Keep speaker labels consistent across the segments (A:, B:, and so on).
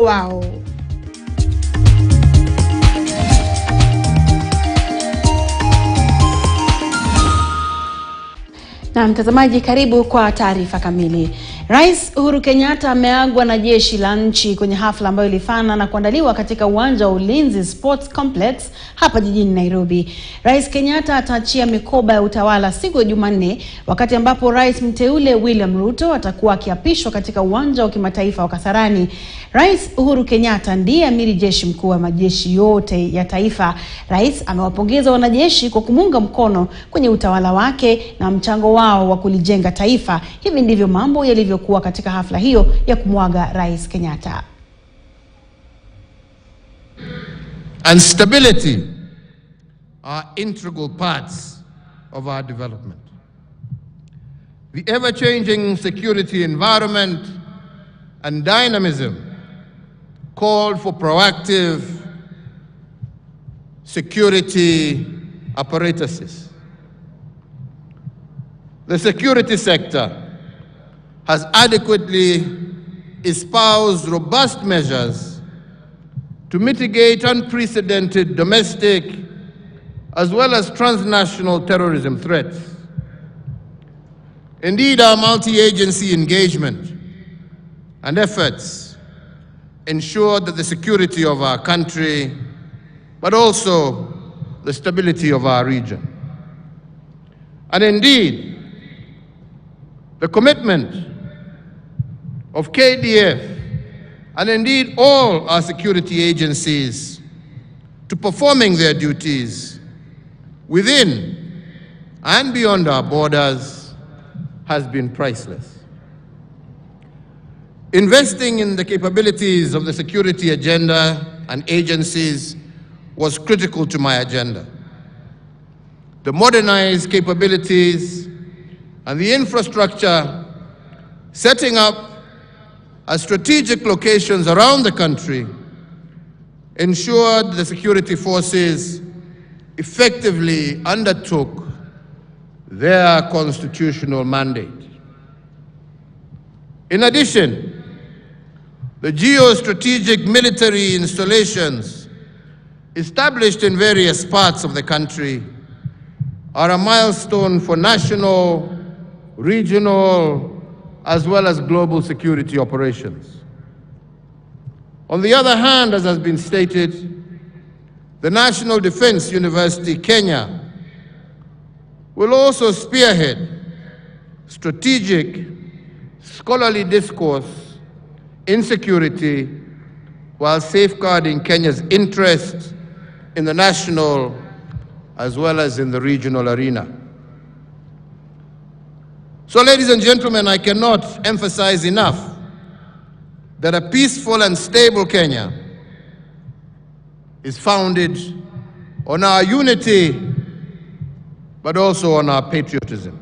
A: Wow. Na mtazamaji, karibu kwa taarifa kamili. Rais Uhuru Kenyatta ameagwa na jeshi la nchi kwenye hafla ambayo ilifana na kuandaliwa katika uwanja wa Ulinzi Sports Complex hapa jijini Nairobi. Rais Kenyatta ataachia mikoba ya utawala siku ya Jumanne, wakati ambapo Rais mteule William Ruto atakuwa akiapishwa katika uwanja wa kimataifa wa Kasarani. Rais Uhuru Kenyatta ndiye amiri jeshi mkuu wa majeshi yote ya taifa. Rais amewapongeza wanajeshi kwa kumunga mkono kwenye utawala wake na mchango wao wa kulijenga taifa. Hivi ndivyo mambo yalivyokuwa katika hafla hiyo ya kumwaga Rais Kenyatta.
B: And stability are integral parts of our development. The ever-changing security environment and dynamism called for proactive security apparatuses. The security sector has adequately espoused robust measures to mitigate unprecedented domestic as well as transnational terrorism threats. Indeed, our multi-agency engagement and efforts ensure that the security of our country, but also the stability of our region. And indeed, the commitment of KDF and indeed all our security agencies to performing their duties within and beyond our borders has been priceless. Investing in the capabilities of the security agenda and agencies was critical to my agenda. The modernized capabilities and the infrastructure setting up at strategic locations around the country ensured the security forces effectively undertook their constitutional mandate. In addition, the geostrategic military installations established in various parts of the country are a milestone for national, regional, as well as global security operations. On the other hand, as has been stated, the National Defense University, Kenya, will also spearhead strategic, scholarly discourse in security while safeguarding Kenya's interest in the national as well as in the regional arena. So, ladies and gentlemen, I cannot emphasize enough that a peaceful and stable Kenya is founded on our unity, but also on our patriotism.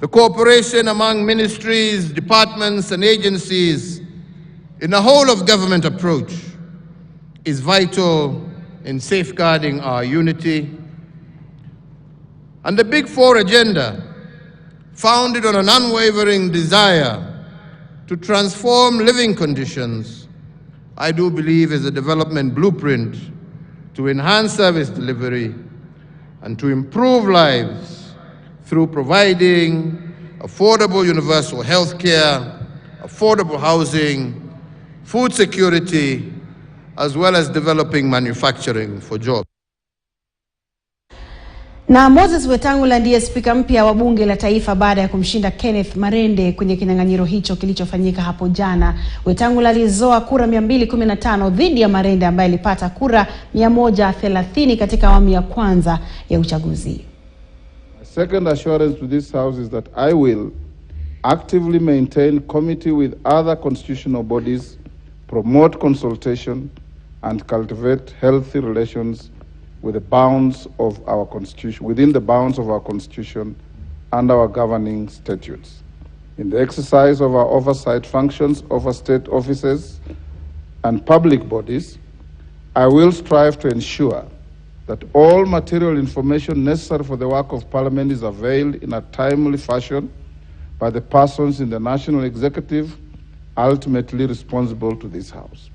B: The cooperation among ministries, departments, and agencies in a whole-of-government approach is vital in safeguarding our unity. And the Big Four agenda, founded on an unwavering desire to transform living conditions, I do believe is a development blueprint to enhance service delivery and to improve lives through providing affordable universal health care, affordable housing, food security, as well as developing manufacturing for jobs.
A: Na Moses Wetangula ndiye spika mpya wa bunge la taifa baada ya kumshinda Kenneth Marende kwenye kinyang'anyiro hicho kilichofanyika hapo jana. Wetangula alizoa kura 215 dhidi ya Marende ambaye alipata kura 130 katika awamu ya kwanza ya uchaguzi.
C: My second assurance to this house is that I will actively maintain committee with other constitutional bodies, promote consultation and cultivate healthy relations with the bounds of our constitution, within the bounds of our constitution and our governing statutes. In the exercise of our oversight functions over state offices and public bodies, I will strive to ensure that all material information necessary for the work of Parliament is availed in a timely fashion by the persons in the National Executive ultimately responsible to this House.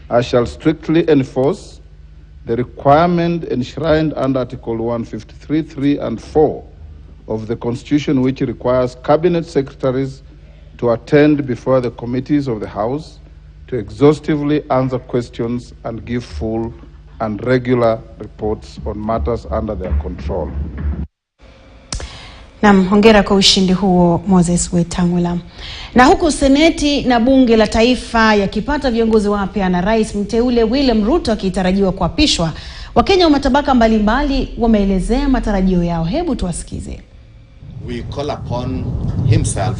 C: I shall strictly enforce the requirement enshrined under Article 153, 3 and 4 of the Constitution, which requires Cabinet Secretaries to attend before the committees of the House to exhaustively answer questions and give full and regular reports on matters under their control.
A: Naam, hongera kwa ushindi huo Moses Wetangula. Na huku Seneti na Bunge la Taifa yakipata viongozi wapya na Rais mteule William Ruto akitarajiwa kuapishwa, Wakenya wa matabaka mbalimbali wameelezea matarajio yao. Hebu tuwasikize.
D: We call upon himself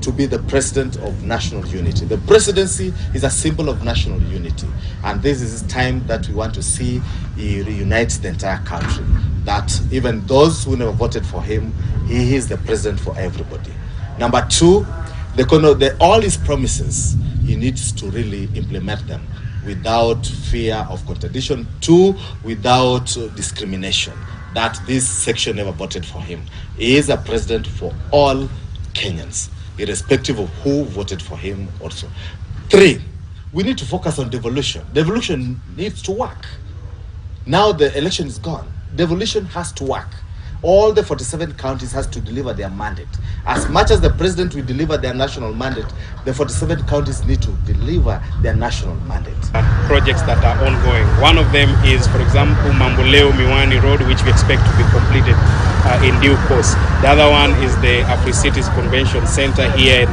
D: to be the president of national unity. The presidency is a symbol of national unity, and this is time that we want to see he reunites the entire country. That even those who never voted for him, he is the president for everybody. Number two, all his promises, he needs to really implement them without fear of contradiction. Two, without discrimination, that this section never voted for him. He is a president for all Kenyans, irrespective of who voted for him also. Three, we need to focus on devolution. Devolution needs to work. Now the election is gone. Devolution has to work. All the 47 counties has to deliver their mandate. As much as the president will deliver their national mandate, the 47 counties need to deliver their national mandate.
E: Projects that are ongoing. One of them is, for example, Mamboleo Miwani Road, which we expect to be completed in due course. The other one is the Afri-Cities Convention Center here in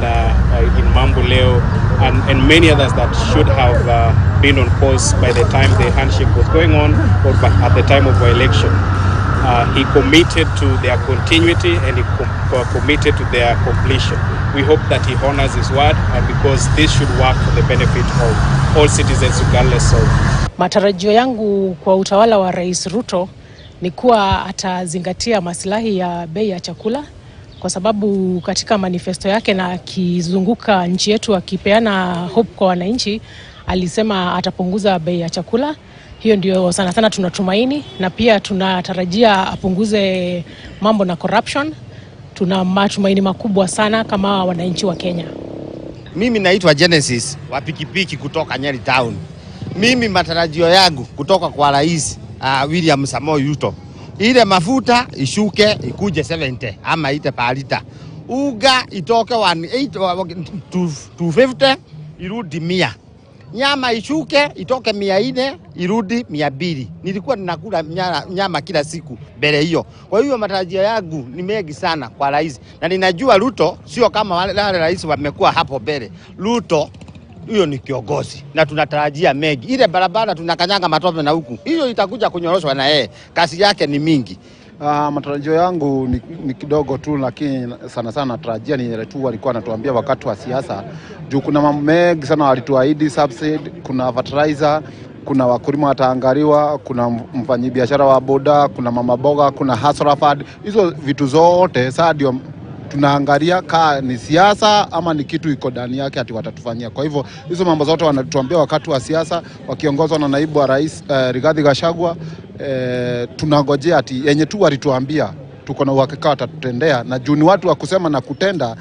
E: Mamboleo, and many others that should have been on course by the time the handshake was going on or at the time of the election. He committed to their continuity and he committed to their completion. We hope that he honors his word, because this should work for the benefit of all citizens regardless of.
F: Matarajio yangu kwa utawala wa Rais Ruto ni kuwa atazingatia maslahi ya bei ya chakula, kwa sababu katika manifesto yake na akizunguka nchi yetu akipeana hope kwa wananchi, alisema atapunguza bei ya chakula. Hiyo ndio sana sana tunatumaini, na pia tunatarajia apunguze mambo na corruption. Tuna matumaini makubwa sana kama wananchi wa Kenya.
G: Mimi naitwa Genesis wa pikipiki kutoka Nyeri Town. Mimi matarajio yangu kutoka kwa Rais William Samoei Ruto, ile mafuta ishuke ikuje 70 ama ite palita. Uga itoke 250 irudi 100. Nyama ishuke itoke 400 irudi 200. Nilikuwa ninakula nyama kila siku mbele hiyo. Kwa hiyo matarajio yangu ni mengi sana kwa rais, na ninajua Ruto sio kama wale rais wamekuwa hapo mbele. Ruto huyo ni kiongozi na tunatarajia mengi. Ile barabara tunakanyanga matope na huku, hiyo itakuja kunyoroshwa na yeye. Kazi yake ni mingi.
C: Matarajio yangu ni kidogo tu, lakini sana sana natarajia ni ile tu walikuwa anatuambia wakati wa siasa. Juu kuna mambo mengi sana walituahidi, subsidy, kuna fertilizer, kuna wakulima wataangaliwa, kuna mfanyabiashara wa boda, kuna mama boga, kuna hustler fund. Hizo vitu zote sasa ndio tunaangalia kaa ni siasa ama ni kitu iko ndani yake ati watatufanyia. Kwa hivyo hizo mambo zote wanatuambia wakati wa siasa wakiongozwa na naibu wa rais Rigathi Gachagua. Tunangojea ati yenye tu walituambia, tuko na uhakika watatutendea, na juu ni watu wa kusema na kutenda,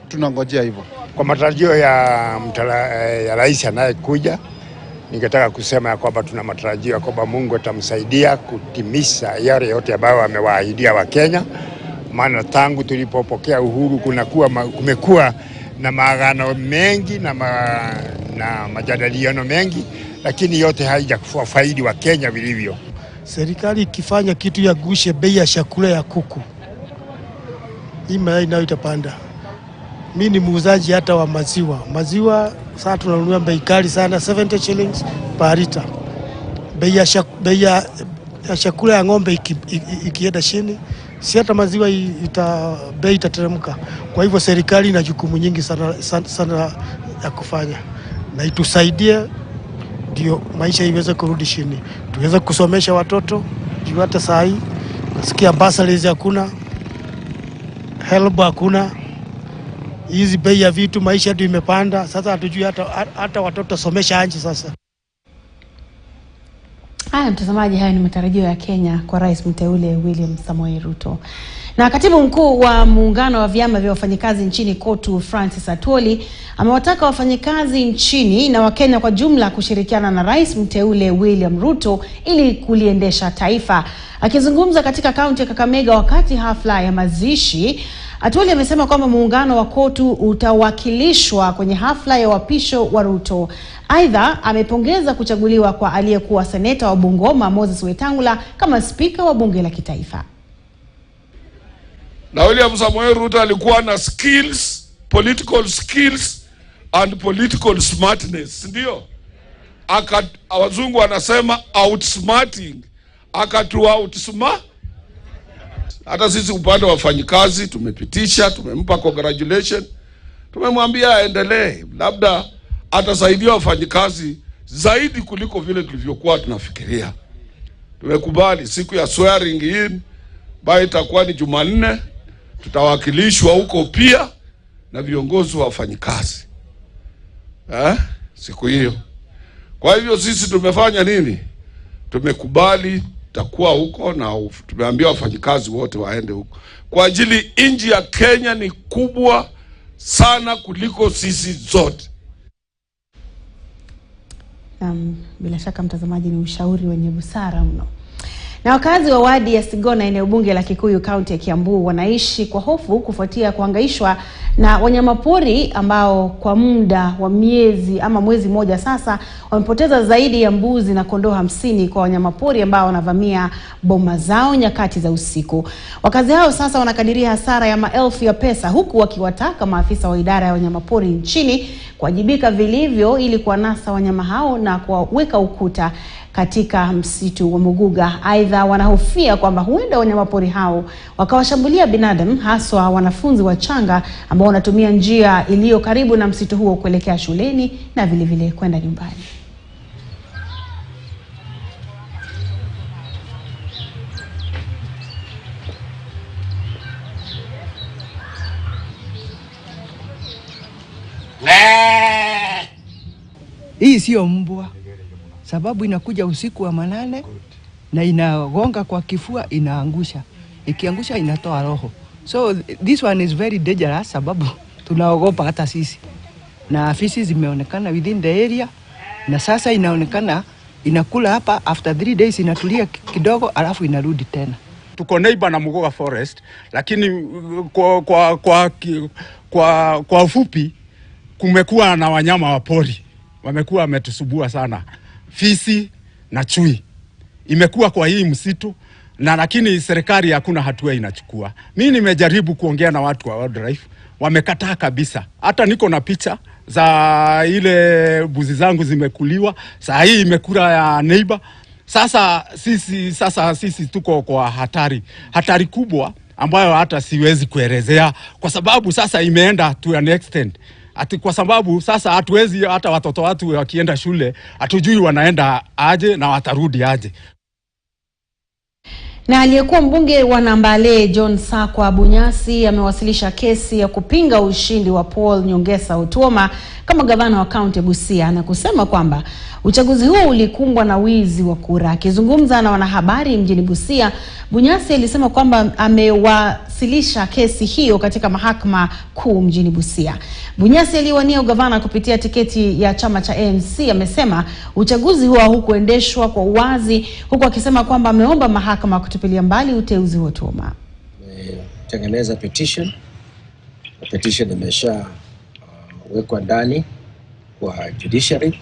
C: tunangojea hivyo.
H: Kwa matarajio ya rais anayekuja, ningetaka kusema ya kwamba tuna matarajio kwamba Mungu atamsaidia kutimiza yale yote ambayo amewaahidia wa Kenya. Maana tangu tulipopokea uhuru kumekuwa na maagano mengi na majadiliano mengi, lakini yote haijafaidi wa Kenya vilivyo.
I: Serikali ikifanya kitu ya gushe bei ya chakula ya kuku, hii mayai nayo itapanda. Mimi ni muuzaji hata wa maziwa. Maziwa sasa tunanunua bei kali sana, 70 shillings per liter. Bei ya chakula ya ng'ombe ikienda chini, si hata maziwa bei itateremka. Kwa hivyo serikali ina jukumu nyingi sana ya kufanya, na itusaidie ndio maisha iweze kurudi chini. Tuweze kusomesha watoto, juu hata saa hii nasikia bursaries hakuna, help hakuna. Hizi bei ya vitu, maisha ndio imepanda. Sasa hatujui hata watoto somesha anje sasa.
A: Haya mtazamaji, haya ni matarajio ya Kenya kwa Rais mteule William Samoei Ruto. Na katibu mkuu wa muungano wa vyama vya wafanyikazi nchini KOTU Francis Atwoli amewataka wafanyikazi nchini na Wakenya kwa jumla kushirikiana na Rais mteule William Ruto ili kuliendesha taifa. Akizungumza katika kaunti ya Kakamega wakati hafla ya mazishi, Atwoli amesema kwamba muungano wa KOTU utawakilishwa kwenye hafla ya wapisho wa Ruto. Aidha, amepongeza kuchaguliwa kwa aliyekuwa seneta wa Bungoma Moses Wetangula kama spika wa bunge la kitaifa.
J: Na William Samoei Ruto alikuwa na skills, political skills and political smartness, ndio. Wazungu wanasema outsmarting, akatua outsmart. Hata sisi upande wa wafanyikazi tumepitisha, tumempa congratulation, tumemwambia aendelee, labda atasaidia wafanyikazi zaidi kuliko vile tulivyokuwa tunafikiria. Tumekubali siku ya swearing in baada itakuwa ni Jumanne, tutawakilishwa huko pia na viongozi wa wafanyikazi siku hiyo. Kwa hivyo sisi tumefanya nini? Tumekubali takuwa huko na tumeambia wafanyikazi wote waende huko. Kwa ajili nchi ya Kenya ni kubwa sana kuliko sisi zote.
A: Bila shaka mtazamaji, ni ushauri wenye busara mno. Na wakazi wa wadi ya Sigona eneo bunge la Kikuyu kaunti ya Kiambu wanaishi kwa hofu kufuatia kuhangaishwa na wanyamapori ambao kwa muda wa mwezi mmoja sasa wamepoteza zaidi ya mbuzi na kondoo 50 kwa wanyamapori ambao wanavamia boma zao nyakati za usiku. Wakazi hao sasa wanakadiria hasara ya maelfu ya pesa, huku wakiwataka maafisa wa idara ya wanyamapori nchini kuwajibika vilivyo ili kuwanasa wanyama hao na kuwaweka ukuta katika msitu wa Muguga. Aidha, wanahofia kwamba huenda wanyamapori hao wakawashambulia binadamu, haswa wanafunzi wachanga ambao wanatumia njia iliyo karibu na msitu huo kuelekea shuleni na vile vile kwenda nyumbani.
K: Hii sio mbwa, sababu inakuja usiku wa manane na inagonga kwa kifua, inaangusha. Ikiangusha inatoa roho. So this one is very dangerous, sababu tunaogopa hata sisi. Na afisi zimeonekana within the area, na sasa inaonekana inakula hapa, after 3 days inatulia kidogo alafu inarudi tena.
H: Tuko neighbor na Muguga Forest, lakini kwa ufupi kumekuwa na wanyama wa pori. Wamekuwa wametusubua sana. Fisi na chui imekuwa kwa hii msitu, na lakini serikali hakuna hatua inachukua. Mimi nimejaribu kuongea na watu wa wildlife, wamekataa kabisa. Hata niko na picha za ile buzi zangu zimekuliwa, saa hii imekula ya neighbor. Sasa sisi tuko kwa hatari kubwa ambayo hata siwezi kuelezea, kwa sababu sasa imeenda to an extent. Kwa sababu sasa hatuwezi, hata watoto watu wakienda shule hatujui wanaenda aje na watarudi aje.
A: Na aliyekuwa mbunge wa Nambale John Sakwa Bunyasi amewasilisha kesi ya kupinga ushindi wa Paul Nyongesa Otuoma kama gavana wa kaunti ya Busia na kusema kwamba uchaguzi huo ulikumbwa na wizi wa kura. Akizungumza na wanahabari mjini Busia, Bunyasi alisema kwamba amewasilisha kesi hiyo katika mahakama kuu mjini Busia. Bunyasi aliwania ugavana kupitia tiketi ya chama cha ANC amesema uchaguzi huo haukuendeshwa kwa uwazi, huku akisema kwamba ameomba mahakama kutupilia mbali uteuzi wa Otuoma.
L: Tengeneza petition imesha wekwa ndani kwa judiciary.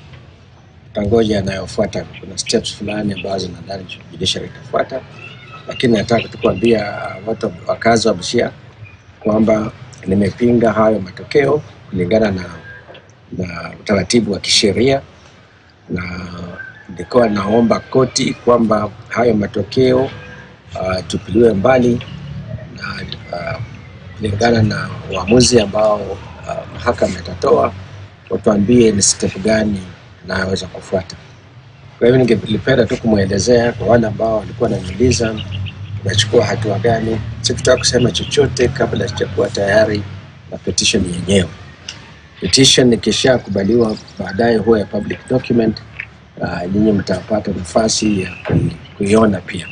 L: Tangoja yanayofuata, kuna steps fulani ambazo nadhani judiciary itafuata, lakini nataka tukuambia watu wakazi wa Busia kwamba nimepinga hayo matokeo kulingana na utaratibu wa kisheria, na nilikuwa naomba koti kwamba hayo matokeo tupiliwe mbali na kulingana na uamuzi ambao mahakama itatoa, watuambie ni step gani naweza kufuata. Kwa hivyo ningelipenda tu kumuelezea kwa wale ambao walikuwa wananiuliza tunachukua hatua gani. Sikutaka kusema chochote kabla sijakuwa tayari na petition yenyewe. Petition ikishakubaliwa baadaye huwa ya public document, nyinyi mtapata nafasi ya kuiona pia.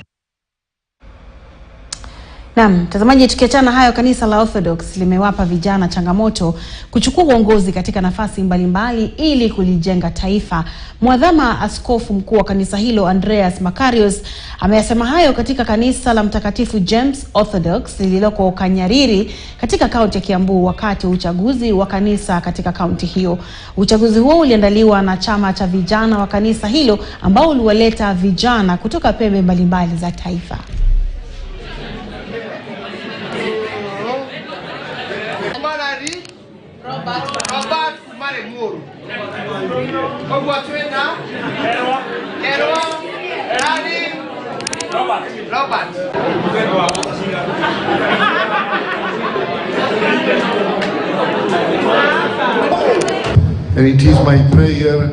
A: Naam, mtazamaji, tukiachana hayo, kanisa la Orthodox limewapa vijana changamoto kuchukua uongozi katika nafasi mbalimbali ili kulijenga taifa. Mwadhama askofu mkuu wa kanisa hilo Andreas Makarios ameyasema hayo katika kanisa la Mtakatifu James Orthodox lililoko Kanyariri katika kaunti ya Kiambu wakati wa uchaguzi wa kanisa katika kaunti hiyo. Uchaguzi huo uliandaliwa na chama cha vijana wa kanisa hilo ambao uliwaleta vijana kutoka pembe mbalimbali za taifa.
M: And it is my prayer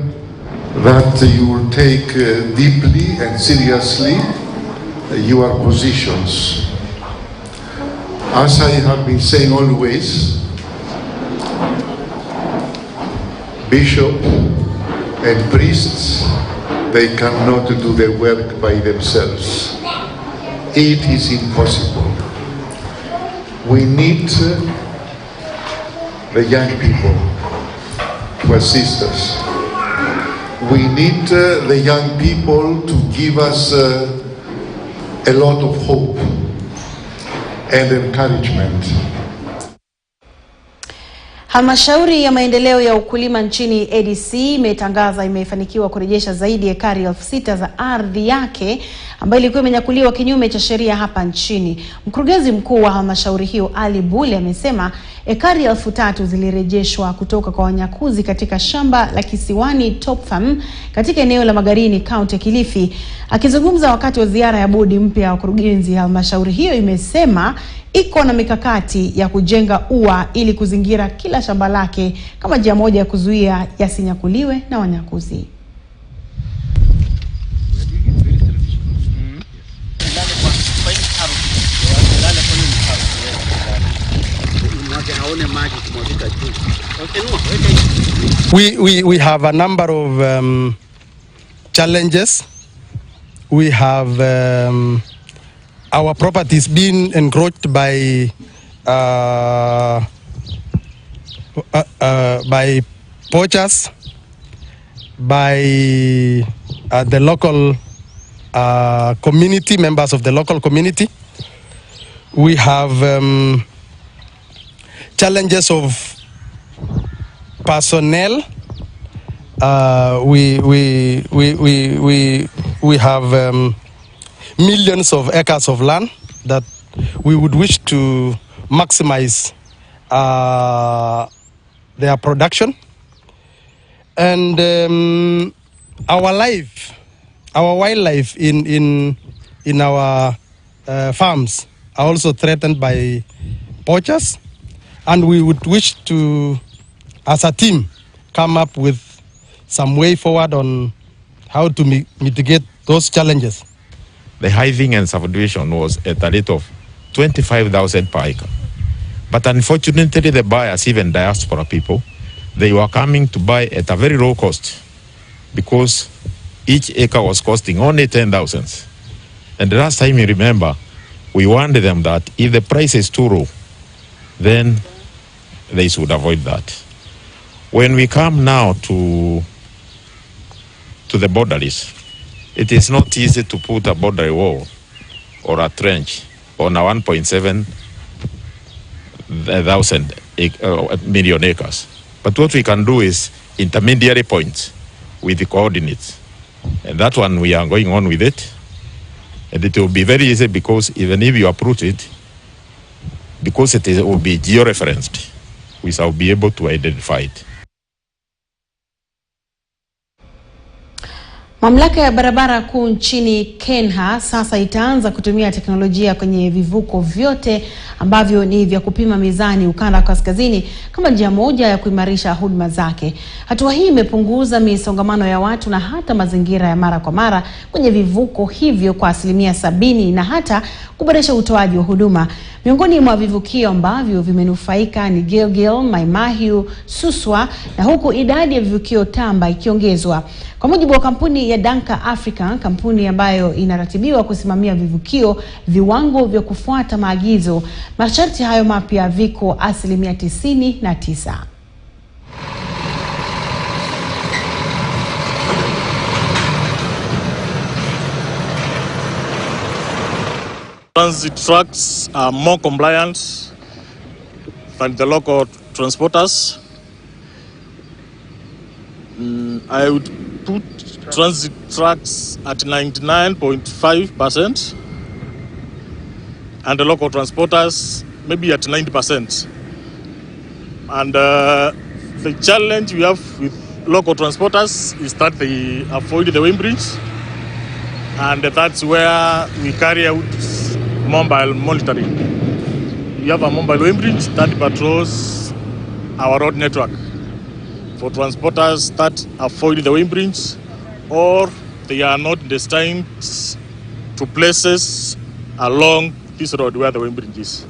M: that you will take deeply and seriously your positions. As I have been saying always, bishop and priests, they cannot do the work by themselves. It is impossible. We need the young people to assist us. We need the young people to give us a lot of hope and encouragement.
A: Halmashauri ya maendeleo ya ukulima nchini ADC imetangaza imefanikiwa kurejesha zaidi ya ekari 6,000 za ardhi yake ambayo ilikuwa imenyakuliwa kinyume cha sheria hapa nchini. Mkurugenzi mkuu wa halmashauri hiyo Ali Bule amesema ekari 3,000 zilirejeshwa kutoka kwa wanyakuzi katika shamba la Kisiwani Top Farm katika eneo la Magarini, kaunti ya Kilifi. Akizungumza wakati wa ziara ya bodi mpya wa kurugenzi, halmashauri hiyo imesema iko na mikakati ya kujenga ua ili kuzingira kila shamba lake kama njia moja ya kuzuia yasinyakuliwe na wanyakuzi.
I: We have a number of challenges. We have our properties being encroached by poachers, by the local community, members of the local community. We have challenges of personnel. We have millions of acres of land that we would wish to maximize their production, and our wildlife in our farms are also threatened by poachers, and we would wish to, as a team, come up with some way forward on how to mitigate those challenges.
N: The hiving and subdivision was at a rate of 25,000 per acre. But unfortunately, the buyers, even diaspora people, they were coming to buy at a very low cost because each acre was costing only 10,000. And the last time you remember, we warned them that if the price is too low, then they should avoid that. When we come now to the boundaries, it is not easy to put a boundary wall or a trench on a 1.7 million acres. But what we can do is intermediary points with the coordinates. And that one we are going on with it. And it will be very easy because even if you approach it, because it will be geo-referenced, we shall be able to identify it.
A: Mamlaka ya barabara kuu nchini Kenya sasa itaanza kutumia teknolojia kwenye vivuko vyote ambavyo ni vya kupima mizani ukanda wa kaskazini kama njia moja ya kuimarisha huduma zake. Hatua hii imepunguza misongamano ya watu na hata mazingira ya mara kwa mara kwenye vivuko hivyo kwa 70% na hata kuboresha utoaji wa huduma. Miongoni mwa vivukio ambavyo vimenufaika ni Gilgil, Mai Mahiu, Suswa, na huku idadi ya vivukio tamba ikiongezwa. Kwa mujibu wa kampuni ya Danka Africa, kampuni ambayo inaratibiwa kusimamia vivukio, viwango vya kufuata maagizo, masharti hayo mapya viko 99%.
O: Transit trucks are more compliant than the local transporters. I would put transit trucks at 99.5% and the local transporters maybe at 90%. And the challenge we have with local transporters is that they avoid the weighing bridge, and that's where we carry out mobile monitoring. We have a mobile weighing bridge that patrols our road network for transporters that avoid the weighing bridge or they are not destined to places along this road where the weighing bridge is.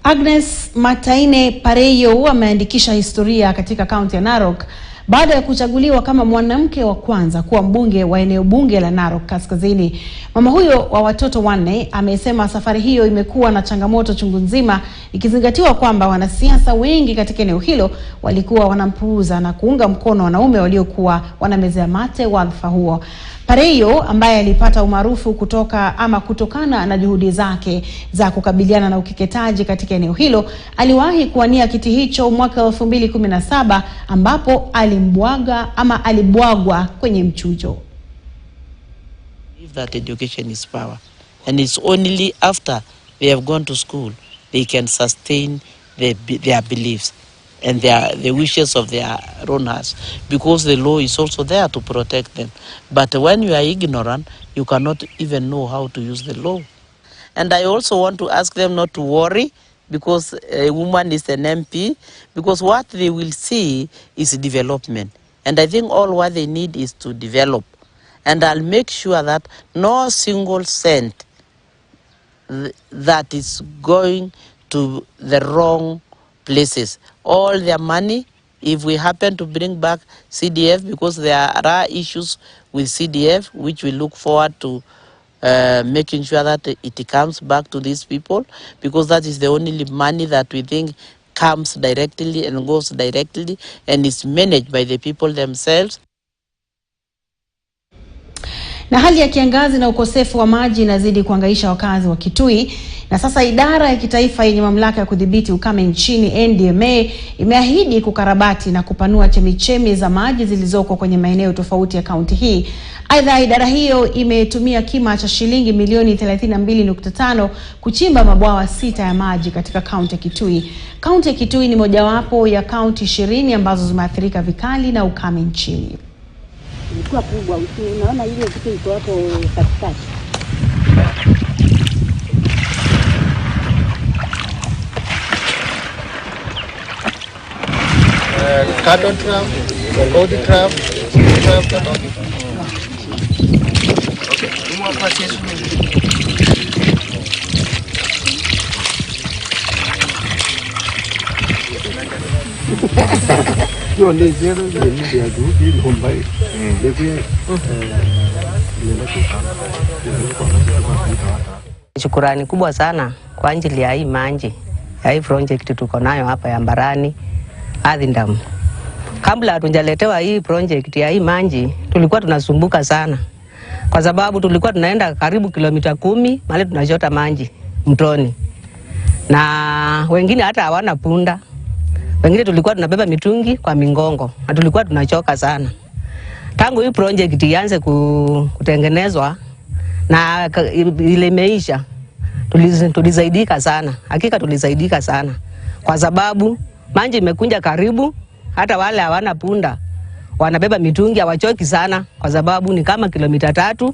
A: Agnes Mataine Pareyo ameandikisha historia katika kaunti ya Narok baada ya kuchaguliwa kama mwanamke wa kwanza kuwa mbunge wa eneo bunge la Narok Kaskazini. Mama huyo wa watoto 4 amesema safari hiyo imekuwa na changamoto chungu nzima, ikizingatiwa kwamba wanasiasa wengi katika eneo hilo walikuwa wanampuuza na kuunga mkono wanaume waliokuwa wanamezea mate wadhifa huo. Pareyo ambaye alipata umaarufu kutokana na juhudi zake za kukabiliana na ukeketaji katika eneo hilo, aliwahi kuwania kiti hicho mwaka 2017 ambapo alibwagwa kwenye mchujo.
P: That education is power, and it's only after they have gone to school they can sustain their beliefs and the wishes of their own hearts, because the law is also there to protect them. But when you are ignorant, you cannot even know how to use the law. And I also want to ask them not to worry, because a woman is an MP, because what they will see is development. And I think all what they need is to develop. And I'll make sure that no single cent that is going to the wrong places. All their money, if we happen to bring back CDF, because there are issues with CDF, which we look forward to making sure that it comes back to these people, because that is the only money that we think comes directly and goes directly and is managed by the people themselves.
A: Na hali ya kiangazi na ukosefu wa maji inazidi kuhangaisha wakazi wa Kitui, na sasa idara ya kitaifa yenye mamlaka ya kudhibiti ukame nchini NDMA imeahidi kukarabati na kupanua chemichemi za maji zilizoko kwenye maeneo tofauti ya kaunti hii. Aidha, idara hiyo imetumia kima cha shilingi milioni 32.5 kuchimba mabwawa 6 ya maji katika kaunti ya Kitui. Kaunti ya Kitui ni mojawapo ya kaunti 20 ambazo zimeathirika vikali na ukame nchini.
Q: Ilikuwa kubwa, unaona ile kitu iko hapo katikati.
B: Cotton trap, body trap, cotton. Okay, more passes.
R: Shukrani kubwa sana kwa ajili ya hii maji, ya hii project tuko nayo hapa ya Mbarani Adhindam. Kabla hatujaletewa hii project ya hii maji, tulikuwa tunasumbuka sana, kwa sababu tulikuwa tunaenda karibu kilomita 10 mahali tunachota maji mtoni, na wengine hata hawana punda. Wengine tulikuwa tunabeba mitungi kwa mingongo, na tulikuwa tunachoka sana. Tangu hii project ianze kutengenezwa na ile imeisha, tulizaidika sana. Hakika tulizaidika sana, kwa sababu maji imekunja karibu, hata wale hawana punda wanabeba mitungi, hawachoki sana, kwa sababu ni kama kilomita 3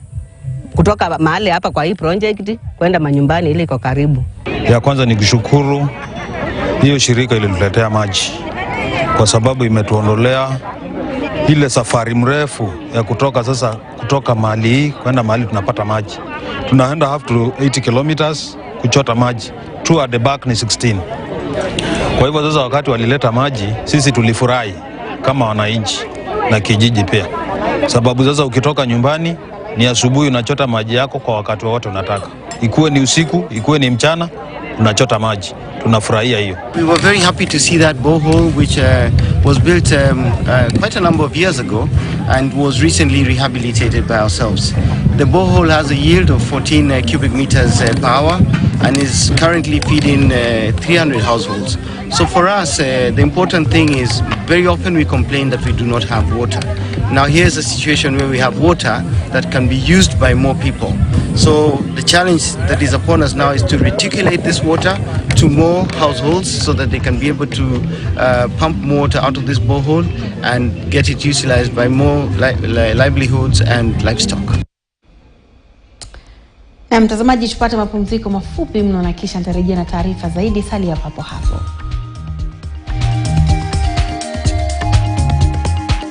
R: kutoka mahali hapa kwa hii project kwenda manyumbani ile iko karibu.
S: Ya kwanza ni kushukuru hiyo shirika ililetea maji, kwa sababu imetuondolea ile safari mrefu ya kutoka mahali hii kwenda mahali tunapata maji. Tunaenda have to 80 kilometers kuchota maji. Two at the back ni 16. Kwa hivyo sasa wakati walileta maji, sisi tulifurahi kama wananchi na kijiji pia. Sababu sasa ukitoka nyumbani ni asubuhi unachota maji yako kwa wakati wote unataka. Ikuwe ni usiku, ikuwe ni mchana, unachota maji. Tunafurahia hiyo.
T: We were very happy to see that borehole which was built quite a number of years ago and was recently rehabilitated by ourselves. The borehole has a yield of 14 cubic meters per hour and is currently feeding 300 households. So for us, the important thing is very often we complain that we do not have water. Now here's a situation where we have water that can be used by more people. So the challenge that is upon us now is to reticulate this water to more households so that they can be able to pump more water out of this borehole and get it utilized by more livelihoods and livestock.
A: Na mtazamaji, tupate mapumziko mafupi mno na kisha nitarejea na taarifa zaidi. Salia hapo hapo.